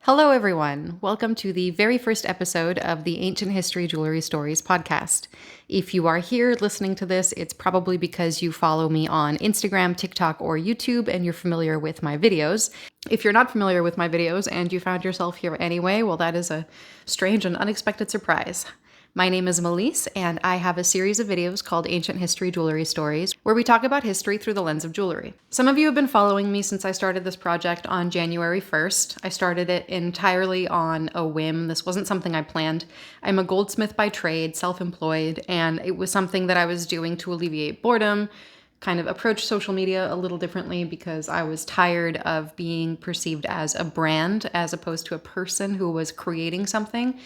Hello, everyone. Welcome to the very first episode of the Ancient History Jewelry Stories podcast. If you are here listening to this, it's probably because you follow me on Instagram, TikTok, or YouTube, and you're familiar with my videos. If you're not familiar with my videos and you found yourself here anyway, well, that is a strange and unexpected surprise. My name is Melise, and I have a series of videos called Ancient History Jewelry Stories, where we talk about history through the lens of jewelry. Some of you have been following me since I started this project on January 1st. I started it entirely on a whim. This wasn't something I planned. I'm a goldsmith by trade, self-employed, and it was something that I was doing to alleviate boredom, kind of approach social media a little differently because I was tired of being perceived as a brand as opposed to a person who was creating something,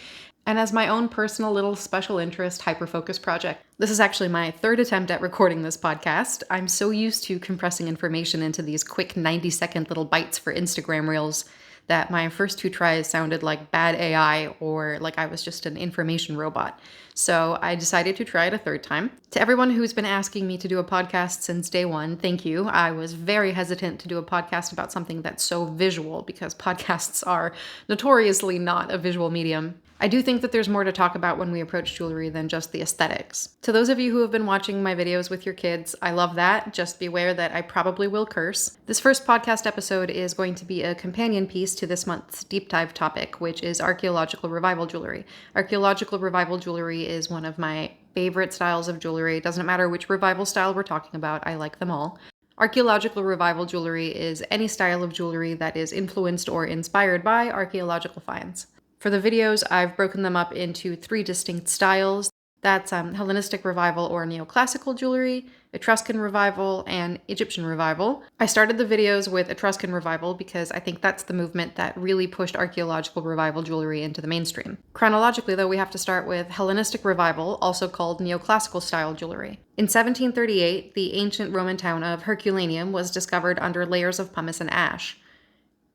and as my own personal little special interest hyper-focus project. This is actually my third attempt at recording this podcast. I'm so used to compressing information into these quick 90-second little bites for Instagram Reels that my first two tries sounded like bad AI or like I was just an information robot. So I decided to try it a third time. To everyone who's been asking me to do a podcast since day one, thank you. I was very hesitant to do a podcast about something that's so visual because podcasts are notoriously not a visual medium. I do think that there's more to talk about when we approach jewelry than just the aesthetics. To those of you who have been watching my videos with your kids, I love that. Just beware that I probably will curse. This first podcast episode is going to be a companion piece to this month's deep dive topic, which is archaeological revival jewelry. Archaeological revival jewelry is one of my favorite styles of jewelry. It doesn't matter which revival style we're talking about, I like them all. Archaeological revival jewelry is any style of jewelry that is influenced or inspired by archaeological finds. For the videos, I've broken them up into three distinct styles. That's Hellenistic revival or neoclassical jewelry, Etruscan revival, and Egyptian revival. I started the videos with Etruscan revival because I think that's the movement that really pushed archaeological revival jewelry into the mainstream. Chronologically, though, we have to start with Hellenistic revival, also called neoclassical style jewelry. In 1738, the ancient Roman town of Herculaneum was discovered under layers of pumice and ash.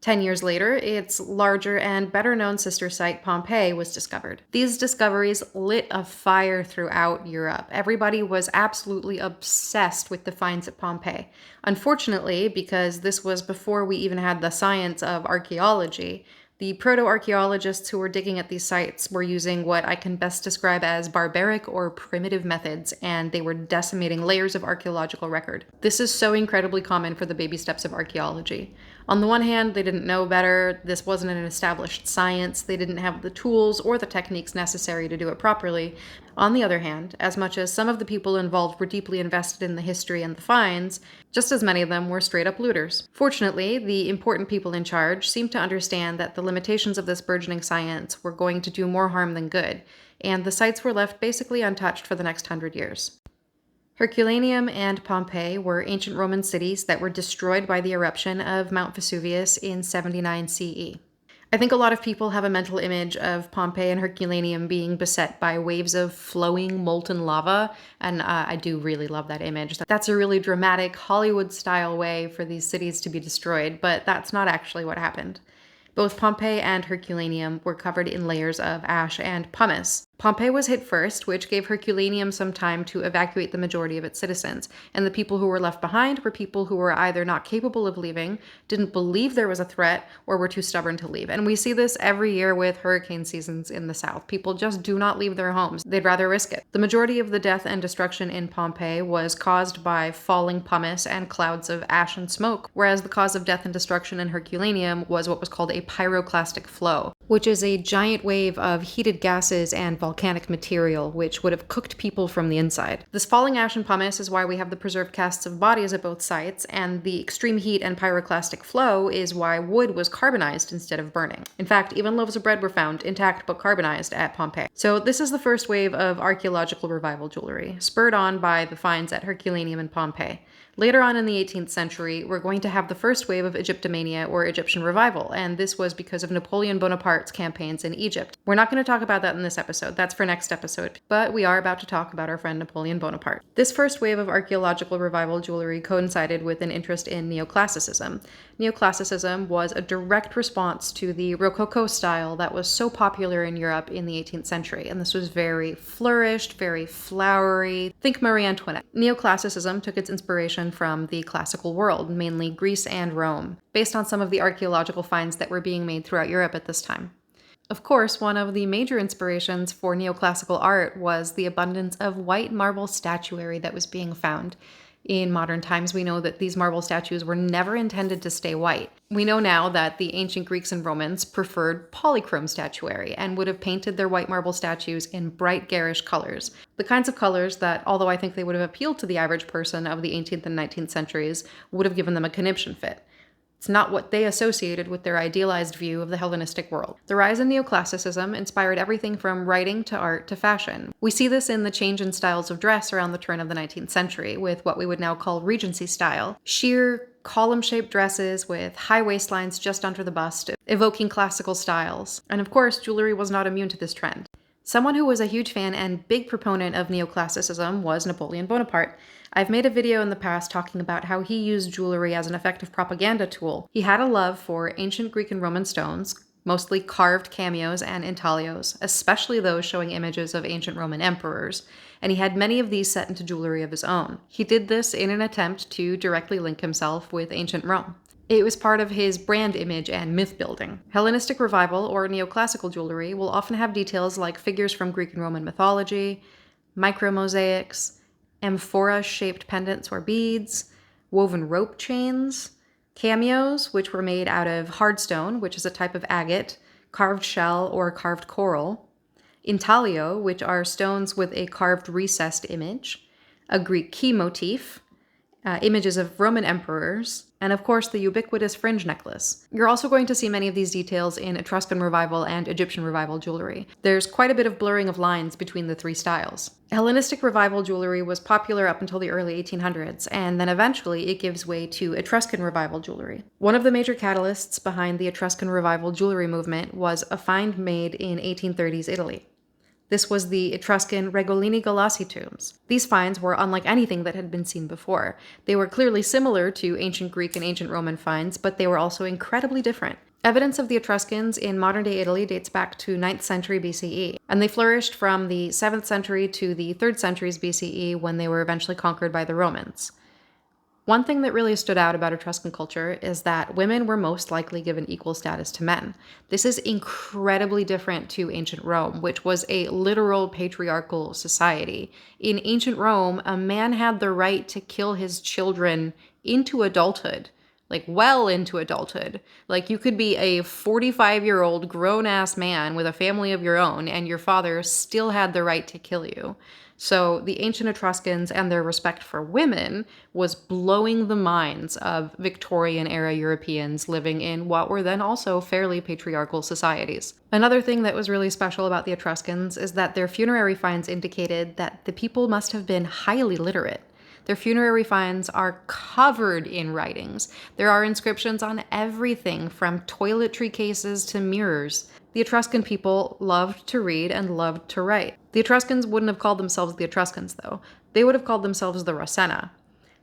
10 years later, its larger and better-known sister site, Pompeii, was discovered. These discoveries lit a fire throughout Europe. Everybody was absolutely obsessed with the finds at Pompeii. Unfortunately, because this was before we even had the science of archaeology, the proto-archaeologists who were digging at these sites were using what I can best describe as barbaric or primitive methods, and they were decimating layers of archaeological record. This is so incredibly common for the baby steps of archaeology. On the one hand, they didn't know better, this wasn't an established science, they didn't have the tools or the techniques necessary to do it properly. On the other hand, as much as some of the people involved were deeply invested in the history and the finds, just as many of them were straight-up looters. Fortunately, the important people in charge seemed to understand that the limitations of this burgeoning science were going to do more harm than good, and the sites were left basically untouched for the next 100 years. Herculaneum and Pompeii were ancient Roman cities that were destroyed by the eruption of Mount Vesuvius in 79 CE. I think a lot of people have a mental image of Pompeii and Herculaneum being beset by waves of flowing molten lava, and I do really love that image. That's a really dramatic Hollywood-style way for these cities to be destroyed, but that's not actually what happened. Both Pompeii and Herculaneum were covered in layers of ash and pumice. Pompeii was hit first, which gave Herculaneum some time to evacuate the majority of its citizens, and the people who were left behind were people who were either not capable of leaving, didn't believe there was a threat, or were too stubborn to leave. And we see this every year with hurricane seasons in the south. People just do not leave their homes. They'd rather risk it. The majority of the death and destruction in Pompeii was caused by falling pumice and clouds of ash and smoke, whereas the cause of death and destruction in Herculaneum was what was called a pyroclastic flow, which is a giant wave of heated gases and volcanic material which would have cooked people from the inside. This falling ash and pumice is why we have the preserved casts of bodies at both sites, and the extreme heat and pyroclastic flow is why wood was carbonized instead of burning. In fact, even loaves of bread were found intact but carbonized at Pompeii. So this is the first wave of archaeological revival jewelry, spurred on by the finds at Herculaneum and Pompeii. Later on in the 18th century, we're going to have the first wave of Egyptomania or Egyptian revival, and this was because of Napoleon Bonaparte's campaigns in Egypt. We're not going to talk about that in this episode, that's for next episode, but we are about to talk about our friend Napoleon Bonaparte. This first wave of archaeological revival jewelry coincided with an interest in neoclassicism. Neoclassicism was a direct response to the Rococo style that was so popular in Europe in the 18th century, and this was very flourished, very flowery, Think Marie Antoinette. Neoclassicism took its inspiration from the classical world, mainly Greece and Rome, based on some of the archaeological finds that were being made throughout Europe at this time. Of course, one of the major inspirations for neoclassical art was the abundance of white marble statuary that was being found. In modern times, we know that these marble statues were never intended to stay white. We know now that the ancient Greeks and Romans preferred polychrome statuary and would have painted their white marble statues in bright garish colors. The kinds of colors that, although I think they would have appealed to the average person of the 18th and 19th centuries, would have given them a conniption fit. It's not what they associated with their idealized view of the Hellenistic world. The rise in neoclassicism inspired everything from writing to art to fashion. We see this in the change in styles of dress around the turn of the 19th century, with what we would now call Regency style. Sheer, column-shaped dresses with high waistlines just under the bust, evoking classical styles. And of course, jewelry was not immune to this trend. Someone who was a huge fan and big proponent of neoclassicism was Napoleon Bonaparte. I've made a video in the past talking about how he used jewelry as an effective propaganda tool. He had a love for ancient Greek and Roman stones, mostly carved cameos and intaglios, especially those showing images of ancient Roman emperors, and he had many of these set into jewelry of his own. He did this in an attempt to directly link himself with ancient Rome. It was part of his brand image and myth building. Hellenistic revival or neoclassical jewelry will often have details like figures from Greek and Roman mythology, micromosaics, amphora-shaped pendants or beads, woven rope chains, cameos, which were made out of hardstone, which is a type of agate, carved shell, or carved coral, intaglio, which are stones with a carved recessed image, a Greek key motif, images of Roman emperors, and of course the ubiquitous fringe necklace. You're also going to see many of these details in Etruscan revival and Egyptian revival jewelry. There's quite a bit of blurring of lines between the three styles. Hellenistic revival jewelry was popular up until the early 1800s, and then eventually it gives way to Etruscan revival jewelry. One of the major catalysts behind the Etruscan revival jewelry movement was a find made in 1830s Italy. This was the Etruscan Regolini Galassi tombs. These finds were unlike anything that had been seen before. They were clearly similar to ancient Greek and ancient Roman finds, but they were also incredibly different. Evidence of the Etruscans in modern-day Italy dates back to 9th century BCE, and they flourished from the 7th century to the 3rd centuries BCE when they were eventually conquered by the Romans. One thing that really stood out about Etruscan culture is that women were most likely given equal status to men. This is incredibly different to ancient Rome, which was a literal patriarchal society. In ancient Rome, a man had the right to kill his children into adulthood. Like, well into adulthood. Like, you could be a 45-year-old grown-ass man with a family of your own, and your father still had the right to kill you. So the ancient Etruscans and their respect for women was blowing the minds of Victorian-era Europeans living in what were then also fairly patriarchal societies. Another thing that was really special about the Etruscans is that their funerary finds indicated that the people must have been highly literate. Their funerary finds are covered in writings. There are inscriptions on everything from toiletry cases to mirrors. The Etruscan people loved to read and loved to write. The Etruscans wouldn't have called themselves the Etruscans, though. They would have called themselves the Ravenna.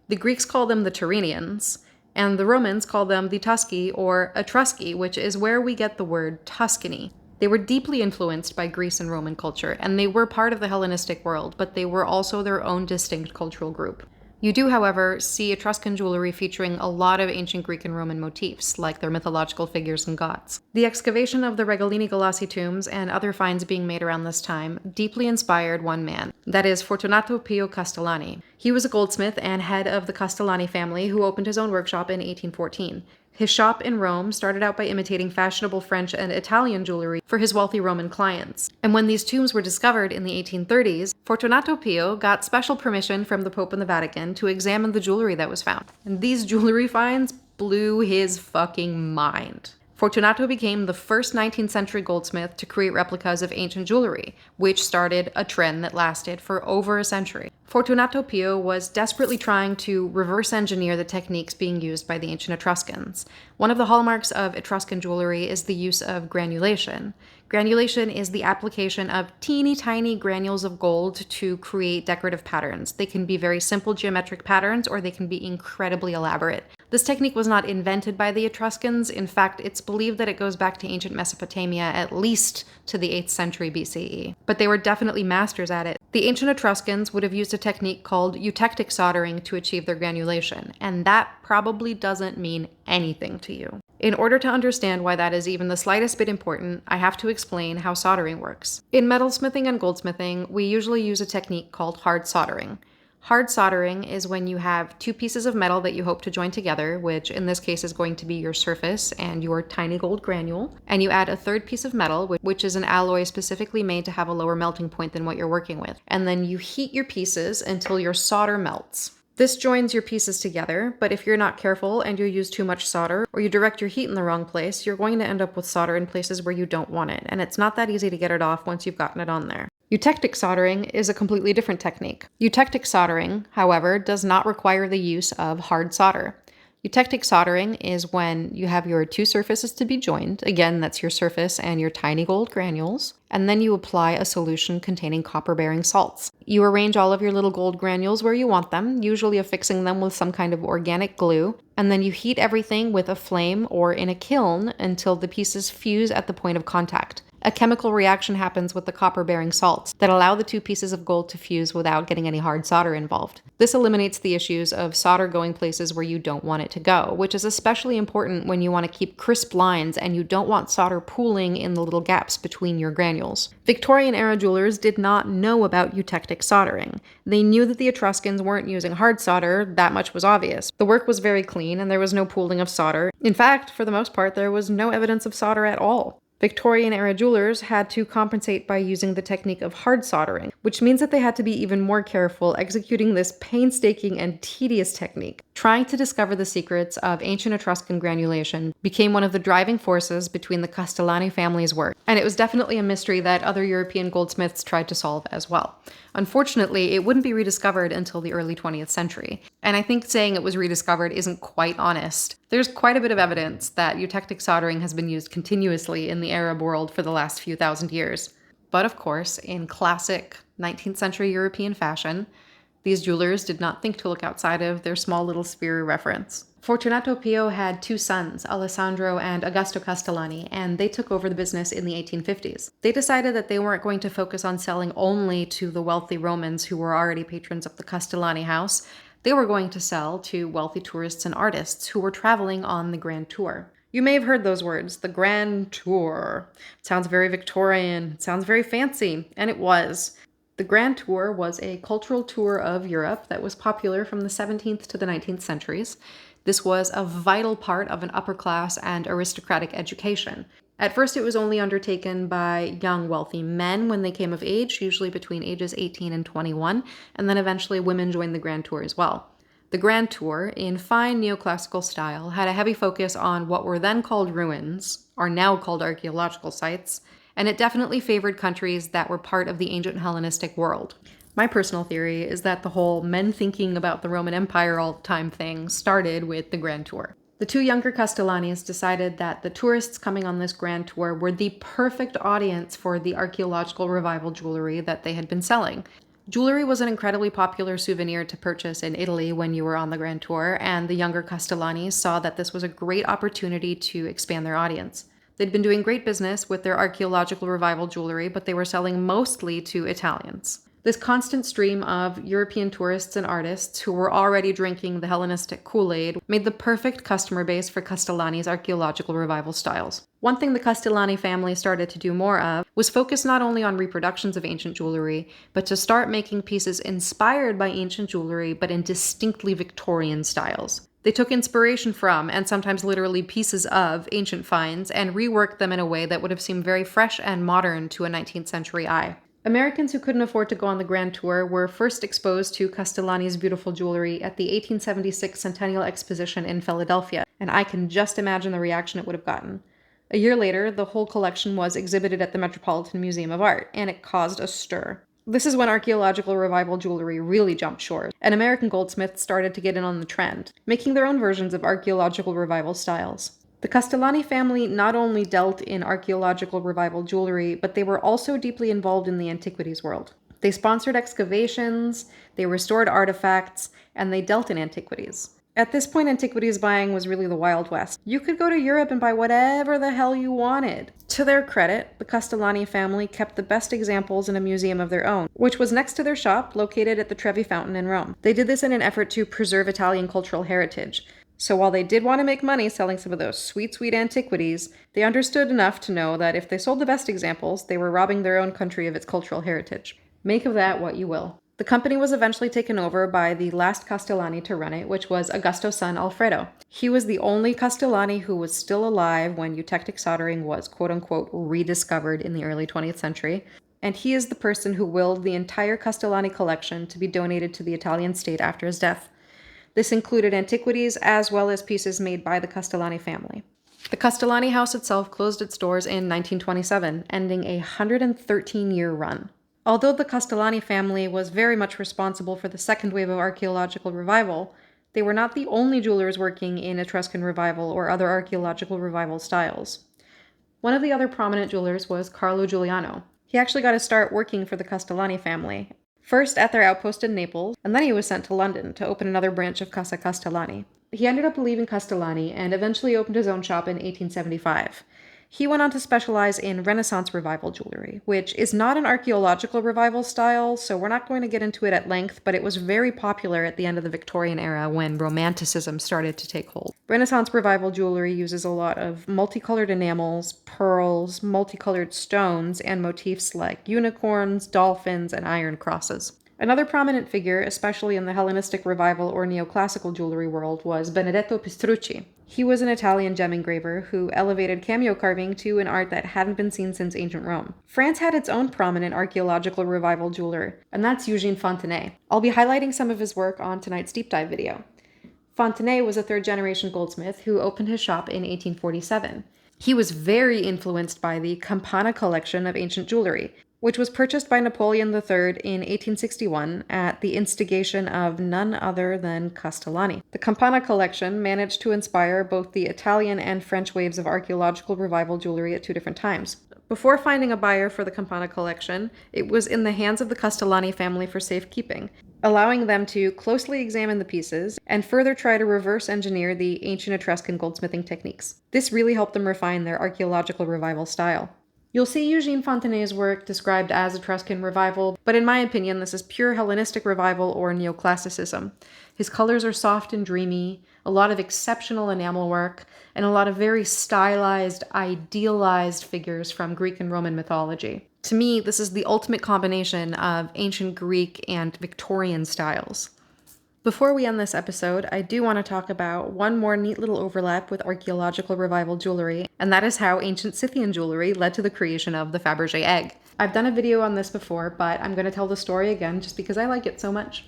The Greeks called them the Tyrrhenians, and the Romans called them the Tusci or Etrusci, which is where we get the word Tuscany. They were deeply influenced by Greece and Roman culture, and they were part of the Hellenistic world, but they were also their own distinct cultural group. You do, however, see Etruscan jewelry featuring a lot of ancient Greek and Roman motifs, like their mythological figures and gods. The excavation of the Regolini Galassi tombs and other finds being made around this time deeply inspired one man, that is Fortunato Pio Castellani. He was a goldsmith and head of the Castellani family who opened his own workshop in 1814. His shop in Rome started out by imitating fashionable French and Italian jewelry for his wealthy Roman clients. And when these tombs were discovered in the 1830s, Fortunato Pio got special permission from the Pope and the Vatican to examine the jewelry that was found. And these jewelry finds blew his fucking mind. Fortunato became the first 19th century goldsmith to create replicas of ancient jewelry, which started a trend that lasted for over a century. Fortunato Pio was desperately trying to reverse engineer the techniques being used by the ancient Etruscans. One of the hallmarks of Etruscan jewelry is the use of granulation. Granulation is the application of teeny tiny granules of gold to create decorative patterns. They can be very simple geometric patterns, or they can be incredibly elaborate. This technique was not invented by the Etruscans. In fact, it's believed that it goes back to ancient Mesopotamia, at least to the 8th century BCE. But they were definitely masters at it. The ancient Etruscans would have used a technique called eutectic soldering to achieve their granulation, and that probably doesn't mean anything to you. In order to understand why that is even the slightest bit important, I have to explain how soldering works. In metalsmithing and goldsmithing, we usually use a technique called hard soldering. Hard soldering is when you have two pieces of metal that you hope to join together, which in this case is going to be your surface and your tiny gold granule, and you add a third piece of metal, which is an alloy specifically made to have a lower melting point than what you're working with. And then you heat your pieces until your solder melts. This joins your pieces together, but if you're not careful and you use too much solder or you direct your heat in the wrong place, you're going to end up with solder in places where you don't want it, and it's not that easy to get it off once you've gotten it on there. Eutectic soldering is a completely different technique. Eutectic soldering, however, does not require the use of hard solder. Eutectic soldering is when you have your two surfaces to be joined, again that's your surface and your tiny gold granules, and then you apply a solution containing copper-bearing salts. You arrange all of your little gold granules where you want them, usually affixing them with some kind of organic glue, and then you heat everything with a flame or in a kiln until the pieces fuse at the point of contact. A chemical reaction happens with the copper-bearing salts that allow the two pieces of gold to fuse without getting any hard solder involved. This eliminates the issues of solder going places where you don't want it to go, which is especially important when you want to keep crisp lines and you don't want solder pooling in the little gaps between your granules. Victorian-era jewelers did not know about eutectic soldering. They knew that the Etruscans weren't using hard solder, that much was obvious. The work was very clean and there was no pooling of solder. In fact, for the most part, there was no evidence of solder at all. Victorian-era jewelers had to compensate by using the technique of hard soldering, which means that they had to be even more careful executing this painstaking and tedious technique. Trying to discover the secrets of ancient Etruscan granulation became one of the driving forces between the Castellani family's work, and it was definitely a mystery that other European goldsmiths tried to solve as well. Unfortunately, it wouldn't be rediscovered until the early 20th century, and I think saying it was rediscovered isn't quite honest. There's quite a bit of evidence that eutectic soldering has been used continuously in the Arab world for the last few thousand years. But of course, in classic 19th century European fashion, these jewelers did not think to look outside of their small little sphere of reference. Fortunato Pio had two sons, Alessandro and Augusto Castellani, and they took over the business in the 1850s. They decided that they weren't going to focus on selling only to the wealthy Romans who were already patrons of the Castellani house. They were going to sell to wealthy tourists and artists who were traveling on the Grand Tour. You may have heard those words, the Grand Tour. It sounds very Victorian, it sounds very fancy, and it was. The Grand Tour was a cultural tour of Europe that was popular from the 17th to the 19th centuries. This was a vital part of an upper class and aristocratic education. At first, it was only undertaken by young, wealthy men when they came of age, usually between ages 18 and 21, and then eventually women joined the Grand Tour as well. The Grand Tour, in fine neoclassical style, had a heavy focus on what were then called ruins, are now called archaeological sites, and it definitely favored countries that were part of the ancient Hellenistic world. My personal theory is that the whole men thinking about the Roman Empire all the time thing started with the Grand Tour. The two younger Castellanis decided that the tourists coming on this Grand Tour were the perfect audience for the archaeological revival jewelry that they had been selling. Jewelry was an incredibly popular souvenir to purchase in Italy when you were on the Grand Tour, and the younger Castellanis saw that this was a great opportunity to expand their audience. They'd been doing great business with their archaeological revival jewelry, but they were selling mostly to Italians. This constant stream of European tourists and artists who were already drinking the Hellenistic Kool-Aid made the perfect customer base for Castellani's archaeological revival styles. One thing the Castellani family started to do more of was focus not only on reproductions of ancient jewelry, but to start making pieces inspired by ancient jewelry, but in distinctly Victorian styles. They took inspiration from, and sometimes literally pieces of, ancient finds and reworked them in a way that would have seemed very fresh and modern to a 19th century eye. Americans who couldn't afford to go on the Grand Tour were first exposed to Castellani's beautiful jewelry at the 1876 Centennial Exposition in Philadelphia, and I can just imagine the reaction it would have gotten. A year later, the whole collection was exhibited at the Metropolitan Museum of Art, and it caused a stir. This is when archaeological revival jewelry really jumped shore, and American goldsmiths started to get in on the trend, making their own versions of archaeological revival styles. The Castellani family not only dealt in archaeological revival jewelry, but they were also deeply involved in the antiquities world. They sponsored excavations, they restored artifacts, and they dealt in antiquities. At this point, antiquities buying was really the Wild West. You could go to Europe and buy whatever the hell you wanted. To their credit, the Castellani family kept the best examples in a museum of their own, which was next to their shop located at the Trevi Fountain in Rome. They did this in an effort to preserve Italian cultural heritage. So while they did want to make money selling some of those sweet, sweet antiquities, they understood enough to know that if they sold the best examples, they were robbing their own country of its cultural heritage. Make of that what you will. The company was eventually taken over by the last Castellani to run it, which was Augusto's son Alfredo. He was the only Castellani who was still alive when eutectic soldering was quote-unquote rediscovered in the early 20th century, and he is the person who willed the entire Castellani collection to be donated to the Italian state after his death. This included antiquities as well as pieces made by the Castellani family. The Castellani house itself closed its doors in 1927, ending a 113-year run. Although the Castellani family was very much responsible for the second wave of archaeological revival, they were not the only jewelers working in Etruscan revival or other archaeological revival styles. One of the other prominent jewelers was Carlo Giuliano. He actually got to start working for the Castellani family, first at their outpost in Naples, and then he was sent to London to open another branch of Casa Castellani. He ended up leaving Castellani and eventually opened his own shop in 1875. He went on to specialize in Renaissance revival jewelry, which is not an archaeological revival style, so we're not going to get into it at length, but it was very popular at the end of the Victorian era when Romanticism started to take hold. Renaissance revival jewelry uses a lot of multicolored enamels, pearls, multicolored stones, and motifs like unicorns, dolphins, and iron crosses. Another prominent figure, especially in the Hellenistic revival or neoclassical jewelry world, was Benedetto Pistrucci. He was an Italian gem engraver who elevated cameo carving to an art that hadn't been seen since ancient Rome. France had its own prominent archaeological revival jeweler, and that's Eugène Fontenay. I'll be highlighting some of his work on tonight's deep dive video. Fontenay was a third-generation goldsmith who opened his shop in 1847. He was very influenced by the Campana collection of ancient jewelry, which was purchased by Napoleon III in 1861 at the instigation of none other than Castellani. The Campana collection managed to inspire both the Italian and French waves of archaeological revival jewelry at two different times. Before finding a buyer for the Campana collection, it was in the hands of the Castellani family for safekeeping, allowing them to closely examine the pieces and further try to reverse engineer the ancient Etruscan goldsmithing techniques. This really helped them refine their archaeological revival style. You'll see Eugène Fontenay's work described as Etruscan revival, but in my opinion, this is pure Hellenistic revival or neoclassicism. His colors are soft and dreamy, a lot of exceptional enamel work, and a lot of very stylized, idealized figures from Greek and Roman mythology. To me, this is the ultimate combination of ancient Greek and Victorian styles. Before we end this episode, I do want to talk about one more neat little overlap with archaeological revival jewelry, and that is how ancient Scythian jewelry led to the creation of the Fabergé egg. I've done a video on this before, but I'm going to tell the story again just because I like it so much.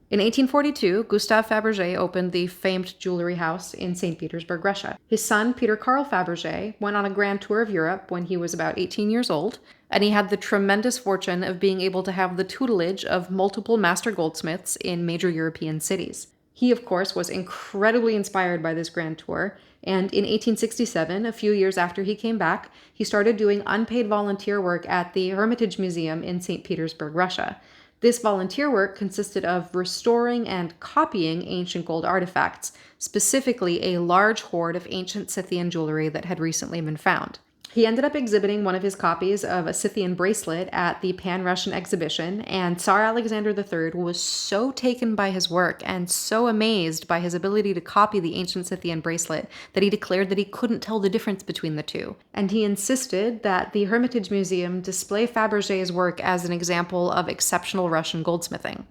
In 1842, Gustave Fabergé opened the famed jewelry house in St. Petersburg, Russia. His son, Peter Carl Fabergé, went on a grand tour of Europe when he was about 18 years old, and he had the tremendous fortune of being able to have the tutelage of multiple master goldsmiths in major European cities. He, of course, was incredibly inspired by this grand tour, and in 1867, a few years after he came back, he started doing unpaid volunteer work at the Hermitage Museum in St. Petersburg, Russia. This volunteer work consisted of restoring and copying ancient gold artifacts, specifically a large hoard of ancient Scythian jewelry that had recently been found. He ended up exhibiting one of his copies of a Scythian bracelet at the Pan-Russian exhibition, and Tsar Alexander III was so taken by his work and so amazed by his ability to copy the ancient Scythian bracelet that he declared that he couldn't tell the difference between the two. And he insisted that the Hermitage Museum display Fabergé's work as an example of exceptional Russian goldsmithing.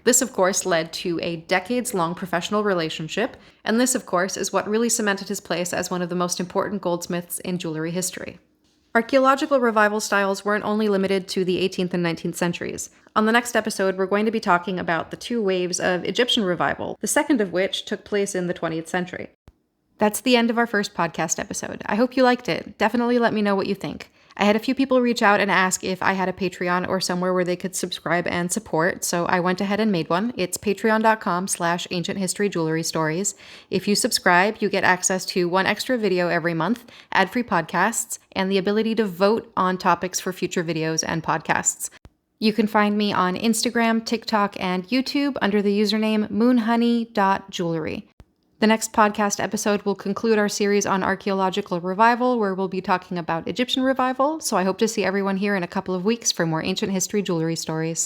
This, of course, led to a decades-long professional relationship, and this, of course, is what really cemented his place as one of the most important goldsmiths in jewelry history. Archaeological revival styles weren't only limited to the 18th and 19th centuries. On the next episode, we're going to be talking about the two waves of Egyptian revival, the second of which took place in the 20th century. That's the end of our first podcast episode. I hope you liked it. Definitely let me know what you think. I had a few people reach out and ask if I had a Patreon or somewhere where they could subscribe and support, so I went ahead and made one. It's patreon.com/ancient history jewelry stories. If you subscribe, you get access to one extra video every month, ad-free podcasts, and the ability to vote on topics for future videos and podcasts. You can find me on Instagram, TikTok, and YouTube under the username moonhoney.jewelry. The next podcast episode will conclude our series on archaeological revival, where we'll be talking about Egyptian revival. So I hope to see everyone here in a couple of weeks for more ancient history jewelry stories.